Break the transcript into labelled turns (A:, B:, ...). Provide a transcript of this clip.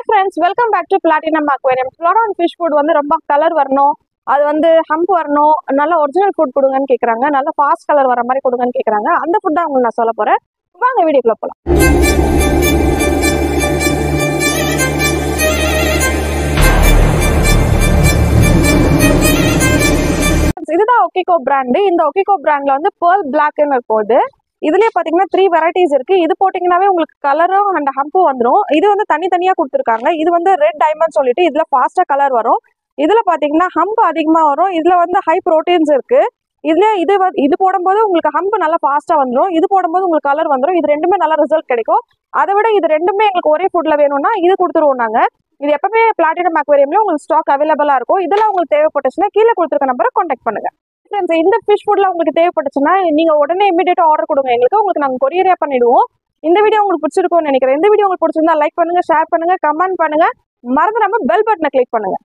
A: friends, welcome back to Platinum Aquarium. Floran fish food வந்து ரொம்ப colour வரணும், அது வந்து ஹம்ப் வரணும், நல்ல ஒரிஜினல் ஃபுட் கொடுங்கன்னு கேக்குறாங்க, நல்ல ஃபாஸ்ட் கலர் வர மாதிரி கொடுங்கன்னு கேக்குறாங்க. அந்த ஃபுட் தான் உங்களுக்கு நான் சொல்ல போறேன். வாங்க வீடியோக்குள்ள போலாம். இதுதான் ஒக்கிகோ பிராண்ட். இந்த ஒக்கிகோ பிராண்ட்ல வந்து Pearl Blackன்னு போகுது. இதுலயே பாத்தீங்கன்னா 3 வெரைட்டிஸ் இருக்கு. இது போட்டீங்கன்னாவே உங்களுக்கு கலரும் அண்ட் ஹம்பும் வந்துடும். இது வந்து தனித்தனியா கொடுத்துருக்காங்க. இது வந்து ரெட் டைமண்ட் சொல்லிட்டு இதுல ஃபாஸ்டா கலர் வரும். இதுல பாத்தீங்கன்னா ஹம்ப் அதிகமா வரும். இதுல வந்து ஹை ப்ரோட்டீன்ஸ் இருக்கு. இதுல இது போடும்போது உங்களுக்கு ஹம்ப் நல்லா ஃபாஸ்டா வந்துடும். இது போடும்போது உங்களுக்கு கலர் வந்துடும். இது ரெண்டுமே நல்ல ரிசல்ட் கிடைக்கும். அதை விட இது ரெண்டுமே எங்களுக்கு ஒரே ஃபுட்ல வேணும்னா இது கொடுத்துருவோம் நாங்க. இது எப்பவுமே பிளாட்டினம் அக்வேரியம்ல உங்களுக்கு ஸ்டாக் அவைலபிளா இருக்கும். இதெல்லாம் உங்களுக்கு தேவைப்பட்டுச்சுன்னா கீழே கொடுத்துருக்க நம்பரை கான்டாக்ட் பண்ணுங்க. இந்த ஃபிஷ் ஃபுட்ல உங்களுக்கு தேவைப்பட்டுச்சுன்னா நீங்க உடனே இமீடியட்டா ஆர்டர் கொடுங்க எங்களுக்கு. உங்களுக்கு நாங்க கொரியரே பண்ணிடுவோம். இந்த வீடியோ உங்களுக்கு பிடிச்சிருக்கும்னு நினைக்கிறேன். இந்த வீடியோ உங்களுக்கு பிடிச்சிருந்தா லைக் பண்ணுங்க, ஷேர் பண்ணுங்க, கமெண்ட் பண்ணுங்க. மறந்துடாம பெல் பட்டனை கிளிக் பண்ணுங்க.